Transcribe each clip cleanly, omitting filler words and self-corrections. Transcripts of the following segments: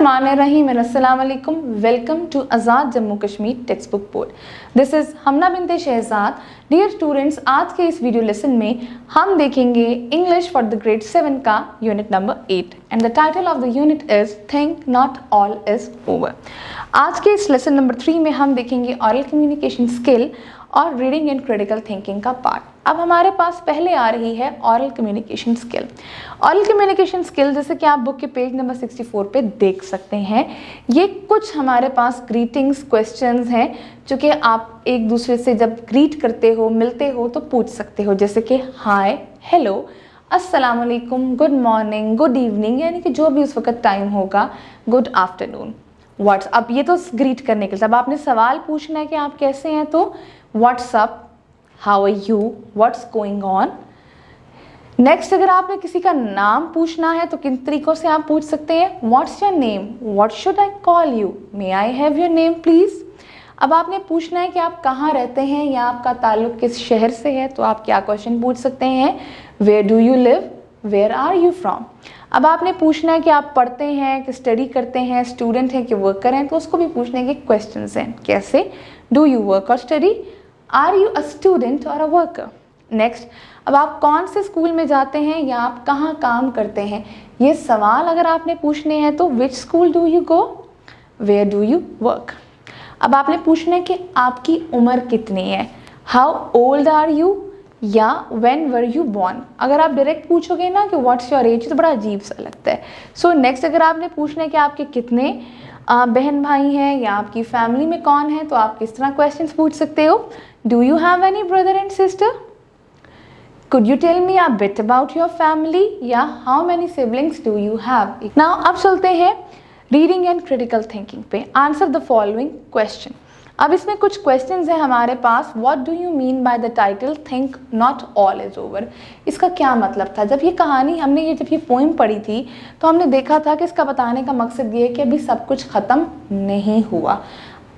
बिस्मिल्लाहिर्रहमानिर्रहीम एंड अस्सलाम वालेकुम। Welcome to Azad Jammu Kashmir text book board. This is Hamna Binte Shahzad. Dear students, आज के इस वीडियो लेसन में हम देखेंगे इंग्लिश फॉर द ग्रेड 7 का unit number 8 and the title of the unit is think not all is over. आज के इस लेसन नंबर 3 में हम देखेंगे ऑरल कम्युनिकेशन स्किल और रीडिंग एंड क्रिटिकल थिंकिंग का पार्ट। अब हमारे पास पहले आ रही है oral communication skill. Oral communication skill जैसे कि आप बुक के पेज नंबर 64 पे देख सकते हैं, ये कुछ हमारे पास ग्रीटिंग्स क्वेश्चंस हैं जो कि आप एक दूसरे से जब ग्रीट करते हो, मिलते हो तो पूछ सकते हो, जैसे कि हाय, हेलो, अस्सलाम वालेकुम, गुड मॉर्निंग, गुड इवनिंग, यानी कि जो भी उस वक्त टाइम होगा, गुड आफ्टरनून, व्हाट्स अप। ये तो ग्रीट करने के लिए। जब आपने सवाल पूछना है कि आप कैसे हैं तो what's up, how are you, what's going on. Next, अगर आपने किसी का नाम पूछना है तो किन तरीकों से आप पूछ सकते हैं, what's your name, what should I call you, may I have your name please. अब आपने पूछना है कि आप कहाँ रहते हैं या आपका ताल्लुक किस शहर से है तो आप क्या क्वेश्चन पूछ सकते हैं, where do you live, where are you from. अब आपने पूछना है कि आप पढ़ते हैं कि स्टडी करते हैं, स्टूडेंट हैं कि वर्कर हैं, तो उसको भी पूछने के क्वेश्चंस हैं, कैसे, डू यू वर्क और study, are you a student और अ वर्कर। नेक्स्ट, अब आप कौन से स्कूल में जाते हैं या आप कहाँ काम करते हैं, ये सवाल अगर आपने पूछने हैं तो which school do you go, where do you work. अब आपने पूछना है कि आपकी उम्र कितनी है, हाउ ओल्ड आर यू या व्हेन वर यू बॉर्न। अगर आप डायरेक्ट पूछोगे ना कि व्हाट्स योर एज तो बड़ा अजीब सा लगता है। सो नेक्स्ट, अगर आपने पूछना है कि आपके कितने बहन भाई हैं या आपकी फैमिली में कौन है तो आप किस तरह क्वेश्चंस पूछ सकते हो, do you have any brother and sister, could you tell me a bit about your family, या how many siblings do you have. Now अब चलते हैं रीडिंग एंड क्रिटिकल थिंकिंग पे। Answer the following question. अब इसमें कुछ questions हैं हमारे पास। What do you mean by the title think not all is over. इसका क्या मतलब था। जब ये कहानी हमने जब ये पोइम पढ़ी थी तो हमने देखा था कि इसका बताने का मकसद ये है कि अभी सब कुछ ख़त्म नहीं हुआ।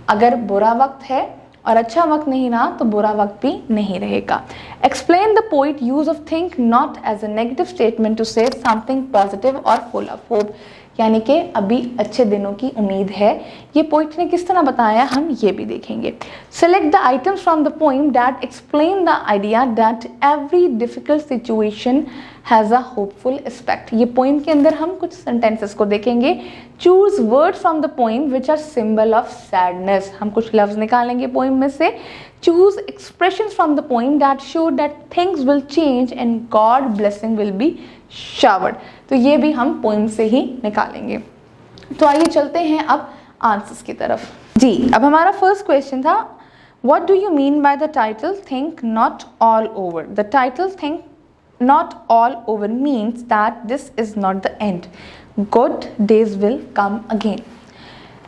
अगर बुरा वक्त है और अच्छा वक्त नहीं रहा तो बुरा वक्त भी नहीं रहेगा। Explain the poet use of think not as a negative statement to say something positive और फुल ऑफ होप, यानी कि अभी अच्छे दिनों की उम्मीद है। ये पोइट ने किस तरह बताया हम ये भी देखेंगे। Select the items from the poem that explain the idea that every difficult situation has a hopeful aspect. ये पोइम के अंदर हम कुछ सेंटेंसेस को देखेंगे। Choose words from the poem which are symbol of sadness. हम कुछ लफ्ज निकालेंगे पोइम में से। Choose expressions from the poem that show that things will change and God blessing will be showered. तो ये भी हम पोइम से ही निकालेंगे। तो आइए चलते हैं अब आंसर्स की तरफ। जी, अब हमारा फर्स्ट क्वेश्चन था, what do you mean by the title think not all over. The title think not all over means that this is not the end. Good days will come again.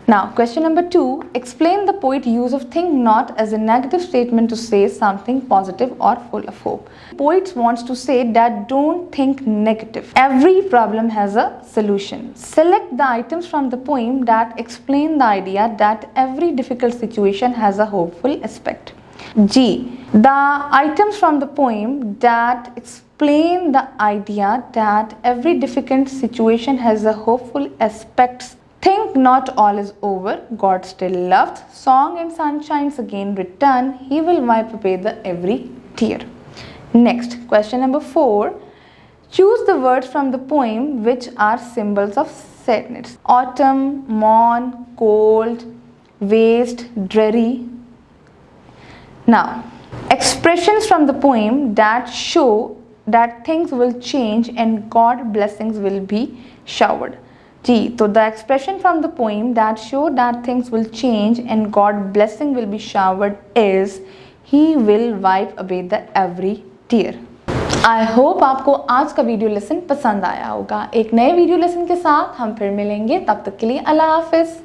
Now, question number 2, explain the poet use of think not as a negative statement to say something positive or full of hope. Poet wants to say that don't think negative. Every problem has a solution. Select the items from the poem that explain the idea that every difficult situation has a hopeful aspect. G, the items from the poem that explain the idea that every difficult situation has a hopeful aspects. Think not all is over, God still loves, song and sunshines again return, he will wipe away the every tear. Next, question number 4, choose the words from the poem which are symbols of sadness. Autumn, mourn, cold, waste, dreary. Now, expressions from the poem that show that things will change and God blessings will be showered. जी, तो the expression from the poem that show that things will change and God blessing will be showered is he will wipe away the every tear. I hope आपको आज का video lesson पसंद आया होगा। एक नए video lesson के साथ हम फिर मिलेंगे, तब तक के लिए अल्लाह हाफिज़।